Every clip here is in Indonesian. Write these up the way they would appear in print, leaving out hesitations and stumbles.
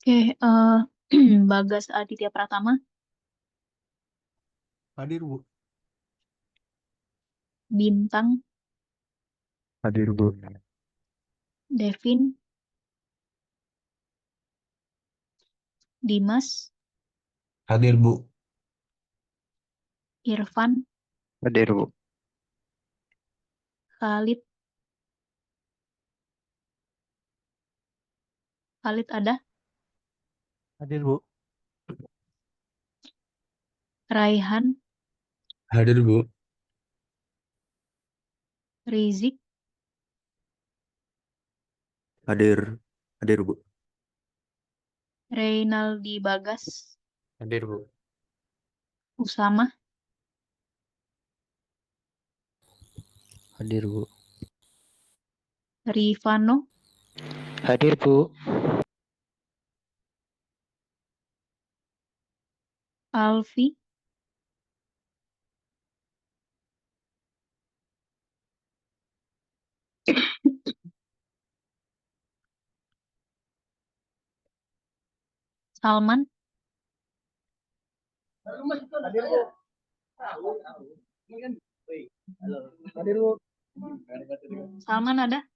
Oke, Bagas Aditya Pratama, Hadir, Bu. Bintang, Hadir, Bu. Devin, Dimas, Hadir, Bu. Irfan, Hadir, Bu. Khalid, Khalid ada, Hadir, Bu. Raihan, Hadir, Bu. Rizik, Hadir. Hadir, Bu. Reynaldi Bagas, Hadir, Bu. Usama, Hadir, Bu. Rifano, Hadir, Bu. Alfi, Salman, Hadir, Bu. Salman ada,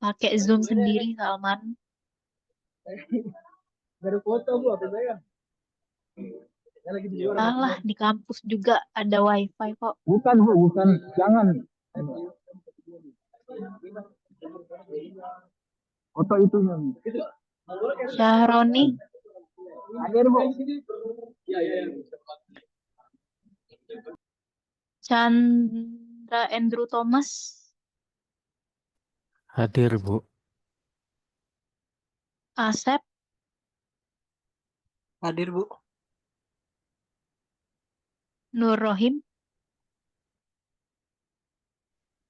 pakai Zoom sendiri Salman. Dari foto, Bu, apa saya? Saya lagi di luar. Salah, di kampus juga ada wifi kok. Bukan, Bu, bukan. Jangan. Foto itu yang. Syahroni, Hadir, Bu. Chandra Andrew Thomas, Hadir, Bu. Asep, Hadir, Bu. Nur Rohim,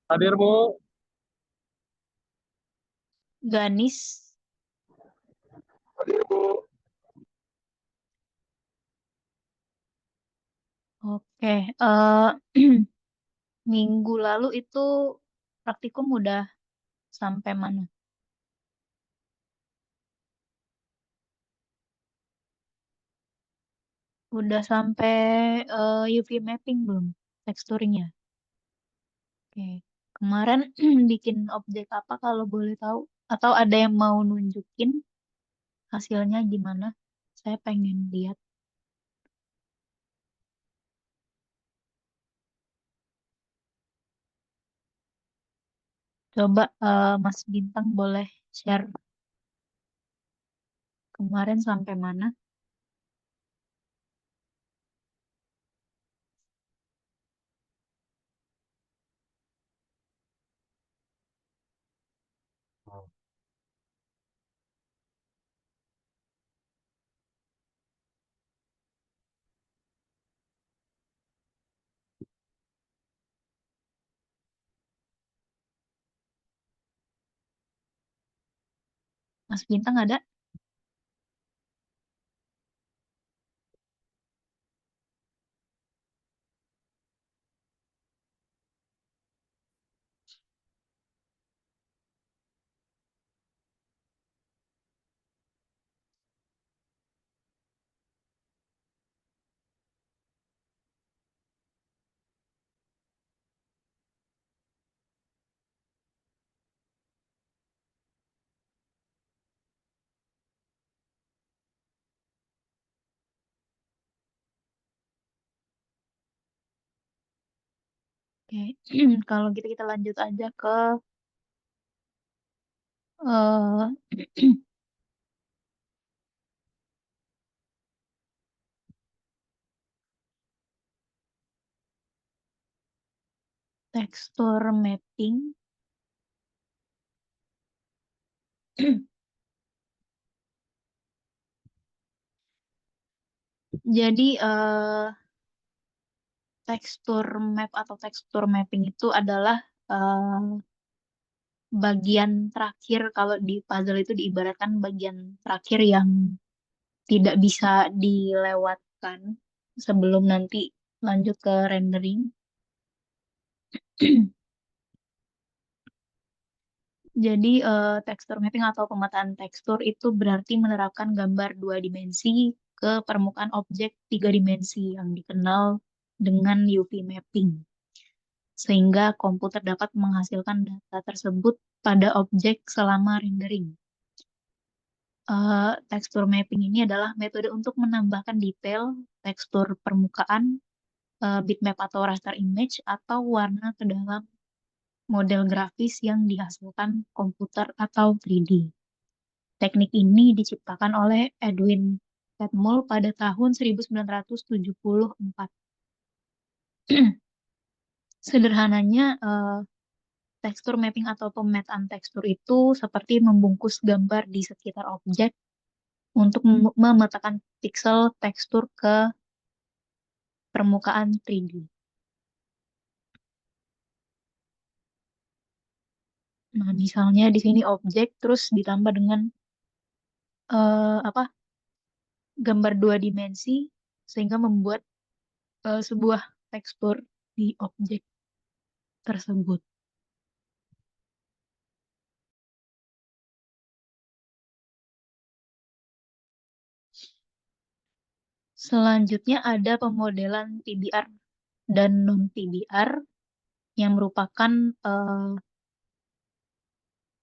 Hadir, Bu. Ganis, Hadir, Bu. Oke, minggu lalu itu praktikum udah sampai mana? Udah sampai UV mapping belum? Teksturnya. Oke. Kemarin bikin objek apa kalau boleh tahu? Atau ada yang mau nunjukin hasilnya gimana? Saya pengen lihat. Coba Mas Bintang boleh share kemarin sampai mana? Mas Bintang ada? Oke. Kalau gitu kita lanjut aja ke eh tekstur mapping. Jadi tekstur map atau tekstur mapping itu adalah bagian terakhir kalau di puzzle itu diibaratkan bagian terakhir yang tidak bisa dilewatkan sebelum nanti lanjut ke rendering. Jadi texture mapping atau pemetaan tekstur itu berarti menerapkan gambar 2 dimensi ke permukaan objek 3 dimensi yang dikenal dengan UV mapping. Sehingga komputer dapat menghasilkan data tersebut pada objek selama rendering. Tekstur mapping ini adalah metode untuk menambahkan detail tekstur permukaan, bitmap atau raster image, atau warna ke dalam model grafis yang dihasilkan komputer atau 3D. Teknik ini diciptakan oleh Edwin Catmull pada tahun 1974. Sederhananya, tekstur mapping atau pemetaan tekstur itu seperti membungkus gambar di sekitar objek untuk memetakan piksel tekstur ke permukaan 3D. Nah, misalnya di sini objek terus ditambah dengan apa gambar 2 dimensi sehingga membuat sebuah tekstur di objek tersebut. Selanjutnya ada pemodelan PBR dan non-PBR yang merupakan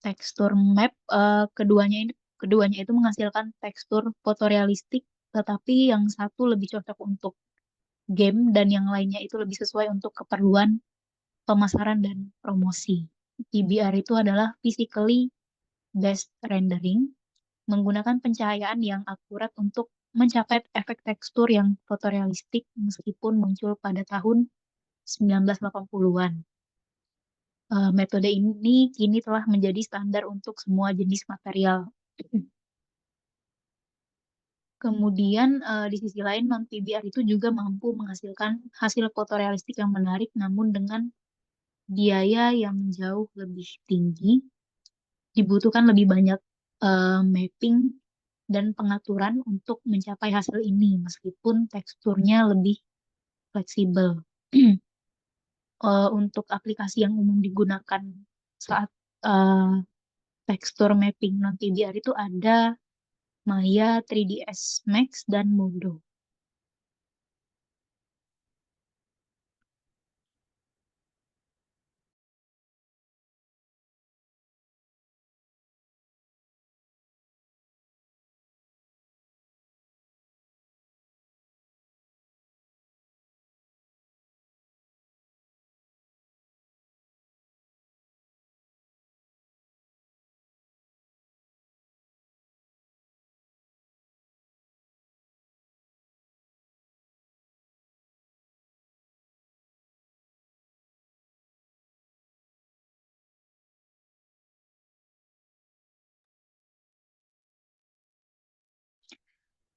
tekstur map. Keduanya itu menghasilkan tekstur fotorealistik, tetapi yang satu lebih cocok untuk game dan yang lainnya itu lebih sesuai untuk keperluan pemasaran dan promosi. PBR itu adalah physically based rendering, menggunakan pencahayaan yang akurat untuk mencapai efek tekstur yang fotorealistik meskipun muncul pada tahun 1980-an. Metode ini kini telah menjadi standar untuk semua jenis material. Kemudian di sisi lain non-PBR itu juga mampu menghasilkan hasil fotorealistik yang menarik namun dengan biaya yang jauh lebih tinggi. Dibutuhkan lebih banyak mapping dan pengaturan untuk mencapai hasil ini meskipun teksturnya lebih fleksibel. Untuk aplikasi yang umum digunakan saat tekstur mapping non-PBR itu ada Maya, 3ds Max, dan Modo.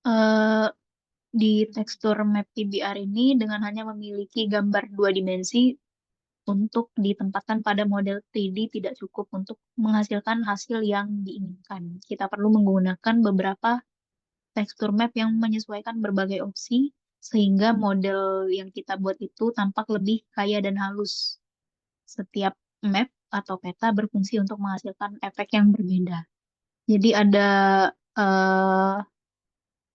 Eh, di tekstur map PBR ini dengan hanya memiliki gambar 2 dimensi untuk ditempatkan pada model 3D tidak cukup untuk menghasilkan hasil yang diinginkan. Kita perlu menggunakan beberapa tekstur map yang menyesuaikan berbagai opsi sehingga model yang kita buat itu tampak lebih kaya dan halus. Setiap map atau peta berfungsi untuk menghasilkan efek yang berbeda. Jadi ada eh,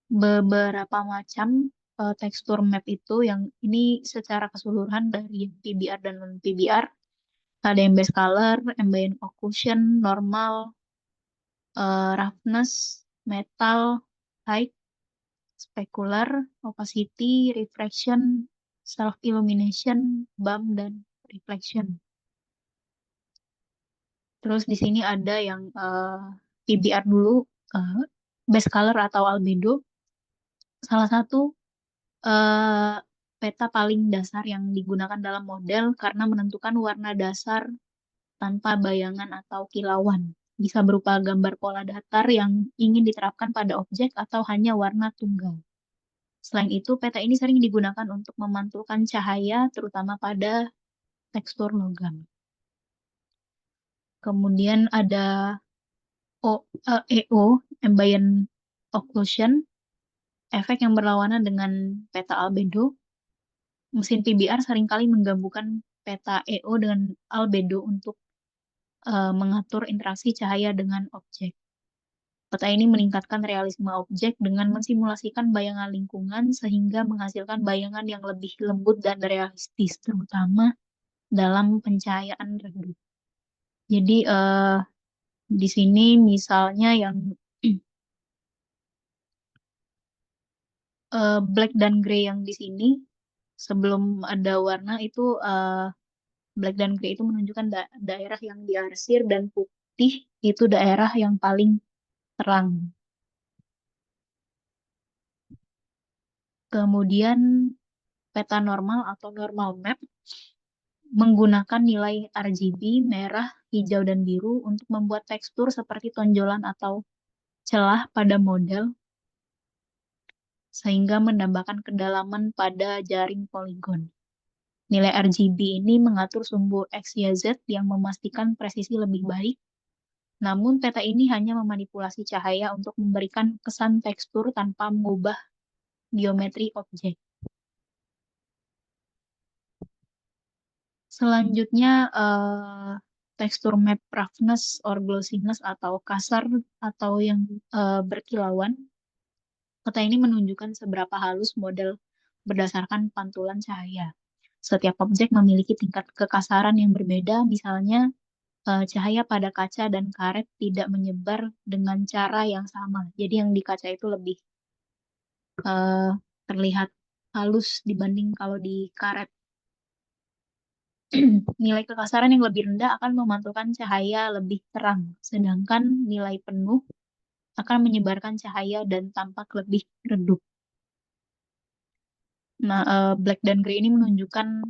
beberapa macam tekstur map itu yang ini secara keseluruhan dari PBR dan non PBR. Ada yang base color, ambient occlusion, normal, roughness, metal, height, specular, opacity, refraction, self illumination, bump, dan reflection. Terus di sini ada yang PBR dulu, uh, base color atau albedo. Salah satu eh, peta paling dasar yang digunakan dalam model karena menentukan warna dasar tanpa bayangan atau kilauan. Bisa berupa gambar pola datar yang ingin diterapkan pada objek atau hanya warna tunggal. Selain itu, peta ini sering digunakan untuk memantulkan cahaya, terutama pada tekstur logam. Kemudian ada EO, ambient occlusion, efek yang berlawanan dengan peta albedo. Mesin PBR seringkali menggabungkan peta EO dengan albedo untuk mengatur interaksi cahaya dengan objek. Peta ini meningkatkan realisme objek dengan mensimulasikan bayangan lingkungan sehingga menghasilkan bayangan yang lebih lembut dan realistis, terutama dalam pencahayaan redup. Jadi di sini misalnya yang black dan gray yang di sini sebelum ada warna itu black dan gray itu menunjukkan daerah yang diarsir dan putih itu daerah yang paling terang. Kemudian peta normal atau normal map menggunakan nilai RGB, merah, hijau, dan biru untuk membuat tekstur seperti tonjolan atau celah pada model, sehingga menambahkan kedalaman pada jaring poligon. Nilai RGB ini mengatur sumbu X, Y, Z yang memastikan presisi lebih baik, namun peta ini hanya memanipulasi cahaya untuk memberikan kesan tekstur tanpa mengubah geometri objek. Selanjutnya, tekstur map roughness or glossiness atau kasar atau yang berkilauan. Peta ini menunjukkan seberapa halus model berdasarkan pantulan cahaya. Setiap objek memiliki tingkat kekasaran yang berbeda, misalnya cahaya pada kaca dan karet tidak menyebar dengan cara yang sama. Jadi yang di kaca itu lebih eh, terlihat halus dibanding kalau di karet. Nilai kekasaran yang lebih rendah akan memantulkan cahaya lebih terang, sedangkan nilai penuh akan menyebarkan cahaya dan tampak lebih redup. Nah, black dan gray ini menunjukkan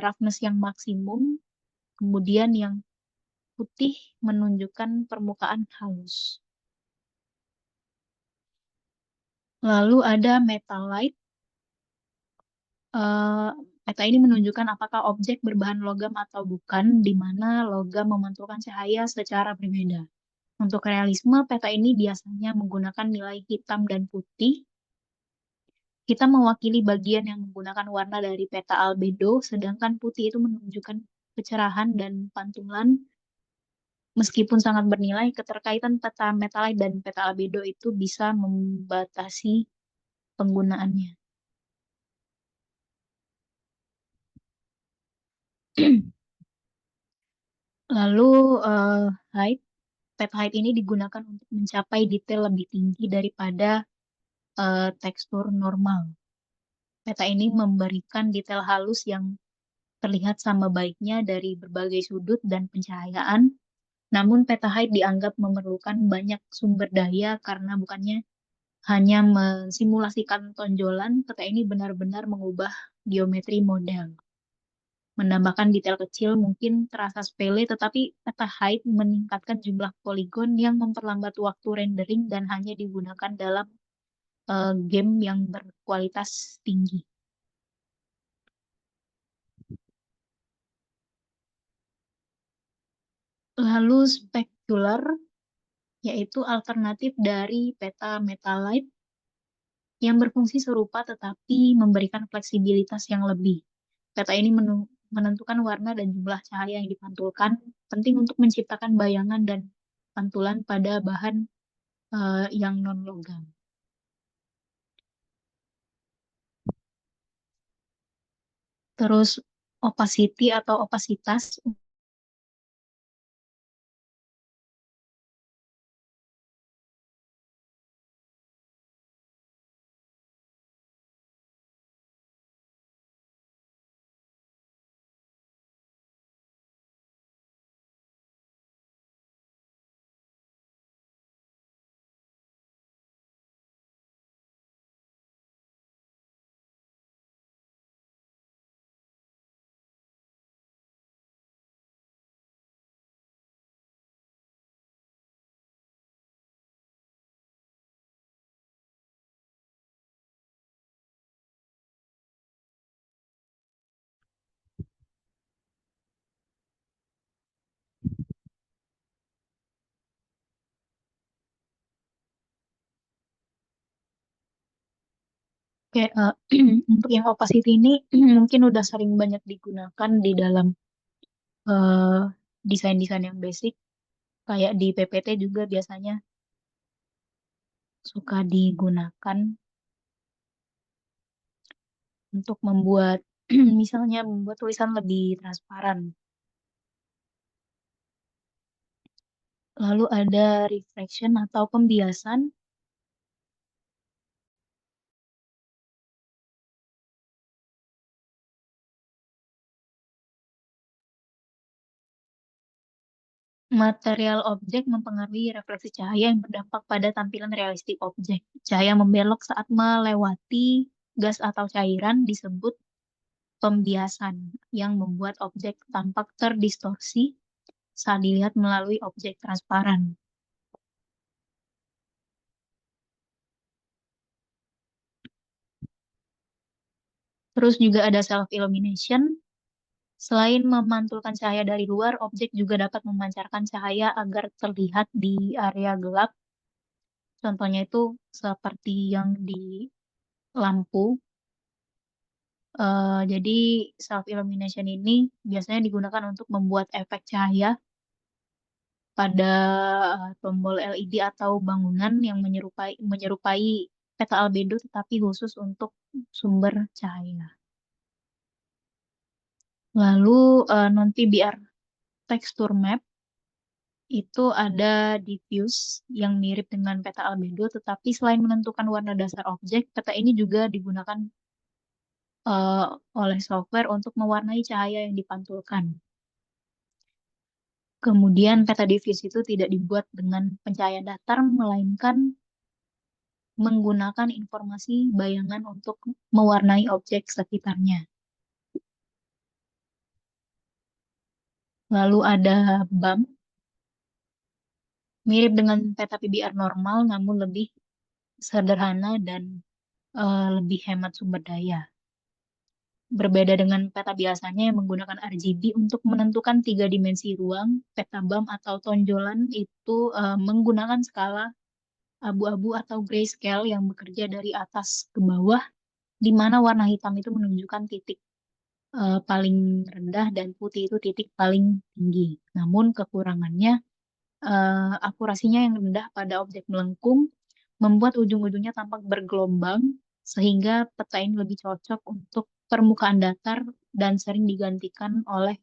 roughness yang maksimum, kemudian yang putih menunjukkan permukaan halus. Lalu ada metallite. Eh, Peta ini menunjukkan apakah objek berbahan logam atau bukan, di mana logam memantulkan cahaya secara berbeda. Untuk realisme, peta ini biasanya menggunakan nilai hitam dan putih. Hitam mewakili bagian yang menggunakan warna dari peta albedo, sedangkan putih itu menunjukkan kecerahan dan pantulan. Meskipun sangat bernilai, keterkaitan peta metallite dan peta albedo itu bisa membatasi penggunaannya. Lalu height, peta height ini digunakan untuk mencapai detail lebih tinggi daripada tekstur normal. Peta ini memberikan detail halus yang terlihat sama baiknya dari berbagai sudut dan pencahayaan. Namun peta height dianggap memerlukan banyak sumber daya karena bukannya hanya mensimulasikan tonjolan, peta ini benar-benar mengubah geometri model. Menambahkan detail kecil mungkin terasa sepele, tetapi peta height meningkatkan jumlah poligon yang memperlambat waktu rendering dan hanya digunakan dalam game yang berkualitas tinggi. Lalu specular, yaitu alternatif dari peta metallite yang berfungsi serupa tetapi memberikan fleksibilitas yang lebih. Peta ini menentukan warna dan jumlah cahaya yang dipantulkan, penting untuk menciptakan bayangan dan pantulan pada bahan yang non-logam. Terus opacity atau opasitas. Oke, untuk yang opacity ini mungkin udah sering banyak digunakan di dalam eh, desain-desain yang basic, kayak di PPT juga biasanya suka digunakan untuk membuat misalnya membuat tulisan lebih transparan. Lalu ada reflection atau pembiasan. Material objek mempengaruhi refleksi cahaya yang berdampak pada tampilan realistik objek. Cahaya membelok saat melewati gas atau cairan disebut pembiasan yang membuat objek tampak terdistorsi saat dilihat melalui objek transparan. Terus juga ada self-illumination. Selain memantulkan cahaya dari luar, objek juga dapat memancarkan cahaya agar terlihat di area gelap. Contohnya itu seperti yang di lampu. Jadi self-illumination ini biasanya digunakan untuk membuat efek cahaya pada tombol LED atau bangunan yang menyerupai peta albedo tetapi khusus untuk sumber cahaya. Lalu non-PBR texture map itu ada diffuse yang mirip dengan peta albedo, tetapi selain menentukan warna dasar objek, peta ini juga digunakan eh, oleh software untuk mewarnai cahaya yang dipantulkan. Kemudian peta diffuse itu tidak dibuat dengan pencahayaan datar, melainkan menggunakan informasi bayangan untuk mewarnai objek sekitarnya. Lalu ada BAM, mirip dengan peta PBR normal, namun lebih sederhana dan lebih hemat sumber daya. Berbeda dengan peta biasanya yang menggunakan RGB untuk menentukan 3 dimensi ruang, peta BAM atau tonjolan itu menggunakan skala abu-abu atau grayscale yang bekerja dari atas ke bawah, di mana warna hitam itu menunjukkan titik paling rendah dan putih itu titik paling tinggi. Namun kekurangannya, akurasinya yang rendah pada objek melengkung membuat ujung-ujungnya tampak bergelombang, sehingga peta ini lebih cocok untuk permukaan datar dan sering digantikan oleh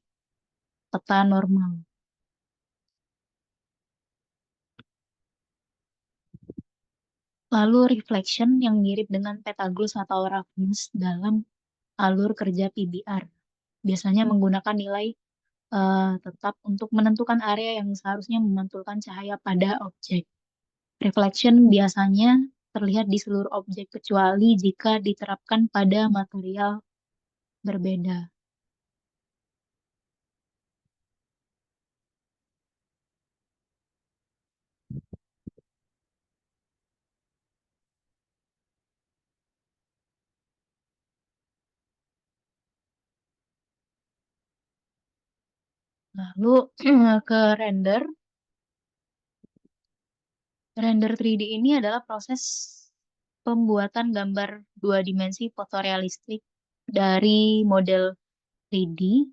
peta normal. Lalu reflection yang mirip dengan peta glus atau roughness dalam alur kerja PBR. Biasanya menggunakan nilai tetap untuk menentukan area yang seharusnya memantulkan cahaya pada objek. Reflection biasanya terlihat di seluruh objek kecuali jika diterapkan pada material berbeda. Lalu ke render. Render 3D ini adalah proses pembuatan gambar 2 dimensi fotorealistik dari model 3D.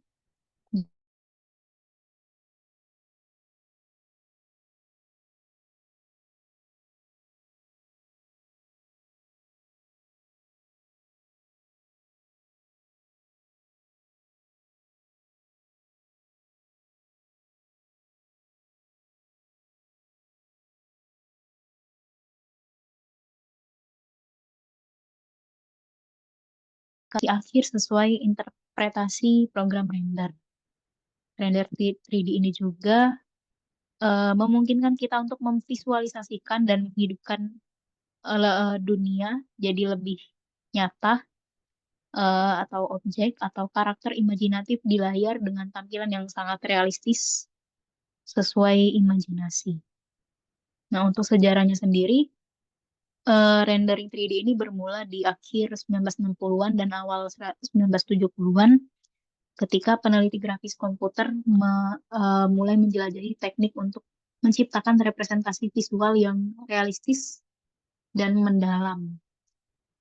Akhir sesuai interpretasi program render. Render 3D ini juga memungkinkan kita untuk memvisualisasikan dan menghidupkan dunia jadi lebih nyata, atau objek atau karakter imajinatif di layar dengan tampilan yang sangat realistis sesuai imajinasi. Nah, untuk sejarahnya sendiri, rendering 3D ini bermula di akhir 1960-an dan awal 1970-an ketika peneliti grafis komputer mulai menjelajahi teknik untuk menciptakan representasi visual yang realistis dan mendalam.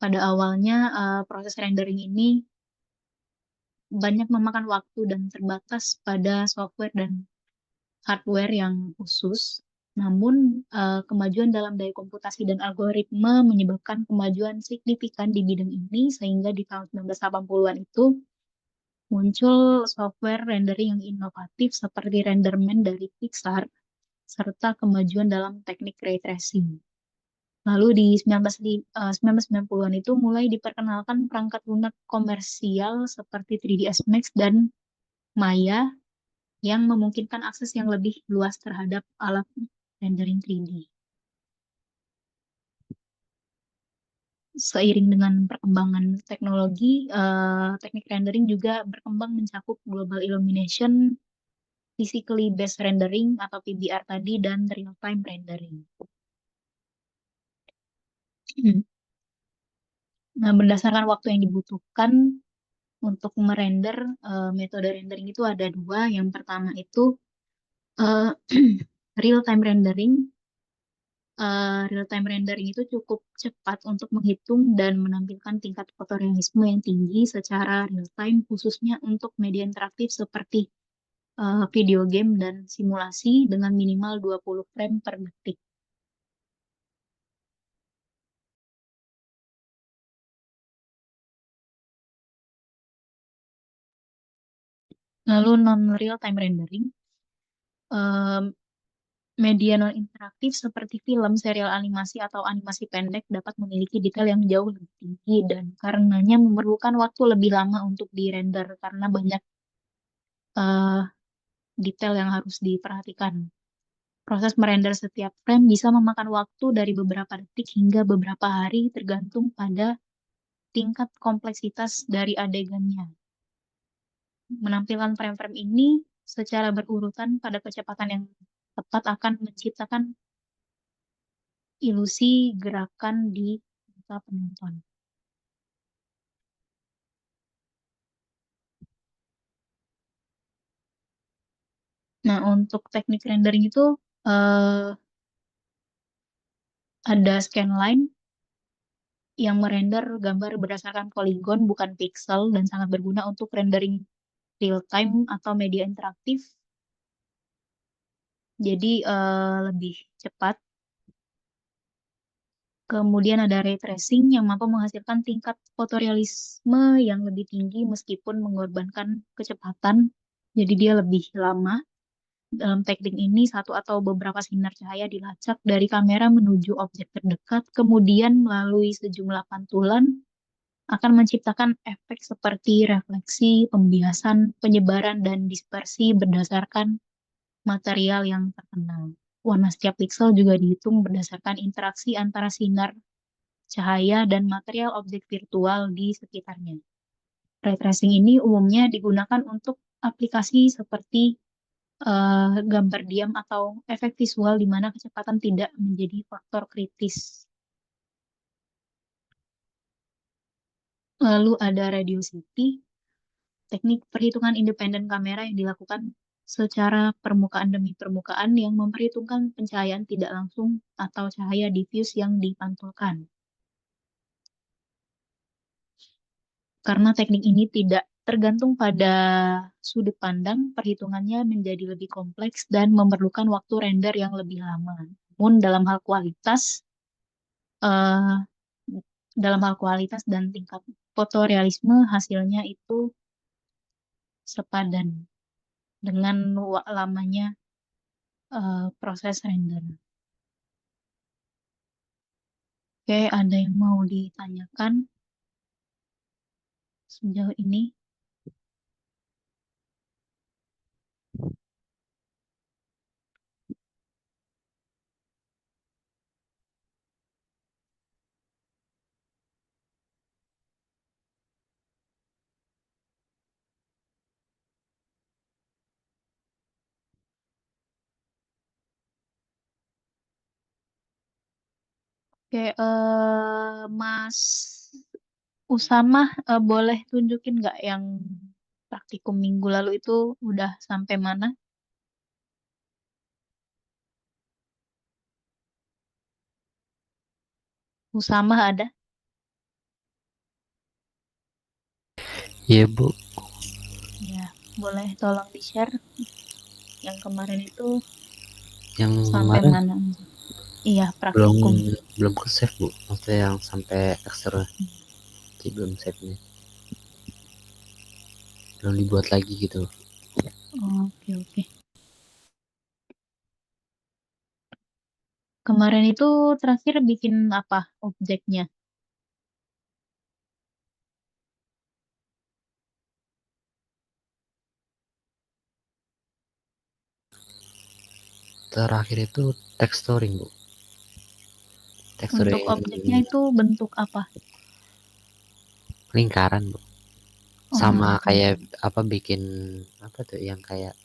Pada awalnya, proses rendering ini banyak memakan waktu dan terbatas pada software dan hardware yang khusus. Namun, kemajuan dalam daya komputasi dan algoritma menyebabkan kemajuan signifikan di bidang ini, sehingga di tahun 1980-an itu muncul software rendering yang inovatif seperti RenderMan dari Pixar, serta kemajuan dalam teknik ray tracing. Lalu di 1990-an itu mulai diperkenalkan perangkat lunak komersial seperti 3ds Max dan Maya yang memungkinkan akses yang lebih luas terhadap alat rendering 3D. Seiring dengan perkembangan teknologi, teknik rendering juga berkembang mencakup global illumination, physically based rendering atau PBR tadi, dan real-time rendering. Nah, berdasarkan waktu yang dibutuhkan untuk merender, metode rendering itu ada dua. Yang pertama itu eh, real-time rendering. Real-time rendering itu cukup cepat untuk menghitung dan menampilkan tingkat fotorealisme yang tinggi secara real-time, khususnya untuk media interaktif seperti video game dan simulasi dengan minimal 20 frame per detik. Lalu non-real-time rendering, em, media non-interaktif seperti film, serial animasi, atau animasi pendek dapat memiliki detail yang jauh lebih tinggi dan karenanya memerlukan waktu lebih lama untuk di-render karena banyak eh, detail yang harus diperhatikan. Proses merender setiap frame bisa memakan waktu dari beberapa detik hingga beberapa hari tergantung pada tingkat kompleksitas dari adegannya. Menampilkan frame-frame ini secara berurutan pada kecepatan yang tepat akan menciptakan ilusi gerakan di mata penonton. Nah, untuk teknik rendering itu ada scanline yang merender gambar berdasarkan poligon bukan pixel dan sangat berguna untuk rendering real time atau media interaktif. Jadi lebih cepat. Kemudian ada ray tracing yang mampu menghasilkan tingkat fotorealisme yang lebih tinggi meskipun mengorbankan kecepatan. Jadi dia lebih lama. Dalam teknik ini, satu atau beberapa sinar cahaya dilacak dari kamera menuju objek terdekat, kemudian melalui sejumlah pantulan akan menciptakan efek seperti refleksi, pembiasan, penyebaran, dan dispersi berdasarkan material yang terkenal. Warna setiap piksel juga dihitung berdasarkan interaksi antara sinar cahaya dan material objek virtual di sekitarnya. Ray tracing ini umumnya digunakan untuk aplikasi seperti gambar diam atau efek visual di mana kecepatan tidak menjadi faktor kritis. Lalu ada radiosity, teknik perhitungan independen kamera yang dilakukan secara permukaan demi permukaan yang memperhitungkan pencahayaan tidak langsung atau cahaya diffuse yang dipantulkan. Karena teknik ini tidak tergantung pada sudut pandang, perhitungannya menjadi lebih kompleks dan memerlukan waktu render yang lebih lama. Namun eh, dalam hal kualitas dan tingkat fotorealisme hasilnya itu sepadan dengan lamanya proses render. Oke, ada yang mau ditanyakan sejauh ini? Oke, Mas Usama, boleh tunjukin nggak yang praktikum minggu lalu itu udah sampai mana? Usama ada? Iya, Bu. Ya, boleh tolong di-share. Yang kemarin itu Yang sampai kemarin mana aja? Iya, belum praktikum. belum ke save Bu, maksudnya yang sampai eksternal belum save nih, belum dibuat lagi gitu. Oke, oke. Kemarin itu terakhir bikin apa objeknya? Terakhir itu texturing Bu, Untuk texturing objeknya itu bentuk apa? lingkaran Bu, Oh, sama kayak lingkaran. apa bikin apa tuh yang kayak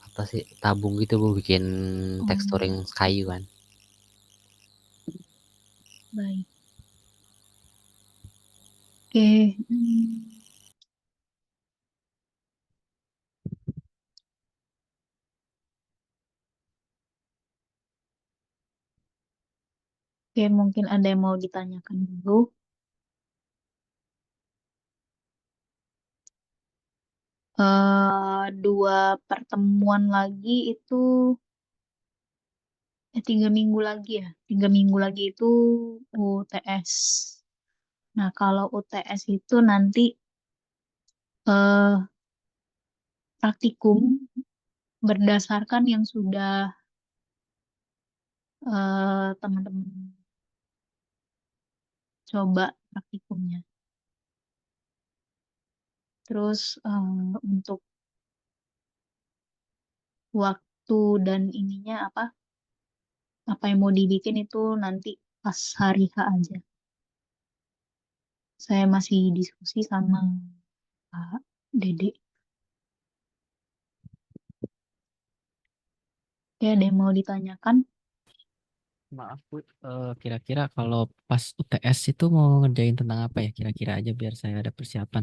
apa sih tabung gitu Bu, bikin Oh, texturing kayu kan. baik. Oke. Oke, mungkin ada yang mau ditanyakan dulu. Dua pertemuan lagi itu 3 minggu lagi ya. 3 minggu lagi itu UTS. Nah, kalau UTS itu nanti eh, praktikum berdasarkan yang sudah teman-teman coba praktikumnya. Terus untuk waktu dan ininya apa yang mau dibikin itu nanti pas hari H aja. Saya masih diskusi sama Pak Dede. Oke, ada yang mau ditanyakan? Maaf Bu, kira-kira kalau pas UTS itu mau ngerjain tentang apa ya kira-kira aja biar saya ada persiapan.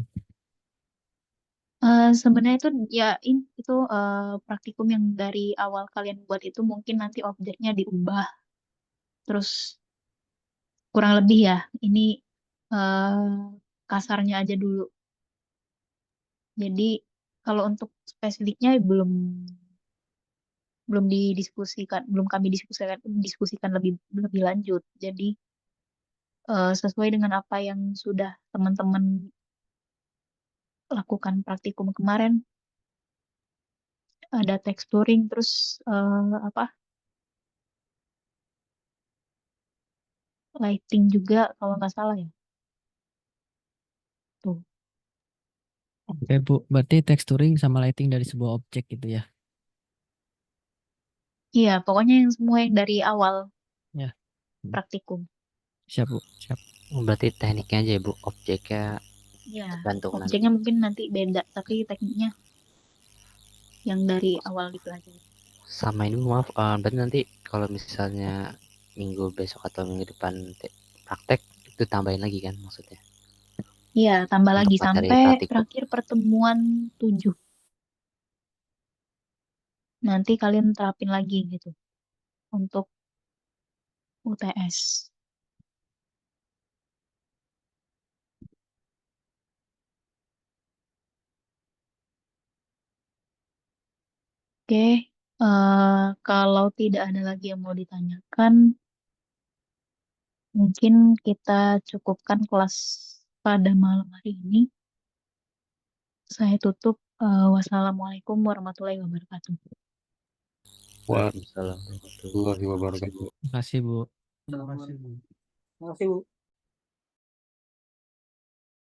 Sebenarnya itu ya itu praktikum yang dari awal kalian buat itu mungkin nanti objeknya diubah. Terus kurang lebih ya, ini eh, kasarnya aja dulu. Jadi kalau untuk spesifiknya belum didiskusikan, belum kami diskusikan lebih lebih lanjut. Jadi sesuai dengan apa yang sudah teman-teman lakukan praktikum kemarin, ada texturing, terus apa lighting juga kalau nggak salah ya. Tuh. Oke Bu, berarti texturing sama lighting dari sebuah objek gitu ya. Iya, pokoknya yang semua yang dari awal Ya, praktikum. siap Bu, siap. Berarti tekniknya aja ya Bu, objeknya Ya, tergantung nanti. objeknya mungkin nanti beda, tapi tekniknya yang dari awal dipelajari. Sama ini maaf, berarti nanti kalau misalnya minggu besok atau minggu depan praktek itu tambahin lagi kan maksudnya Iya, tambah untuk lagi materi sampai praktikum. terakhir pertemuan 7. Nanti kalian terapin lagi gitu untuk UTS. Oke, kalau tidak ada lagi yang mau ditanyakan, mungkin kita cukupkan kelas pada malam hari ini. Saya tutup. Wassalamualaikum warahmatullahi wabarakatuh. Waalaikumsalam warahmatullahi wabarakatuh. Terima kasih Bu. Terima kasih, Bu.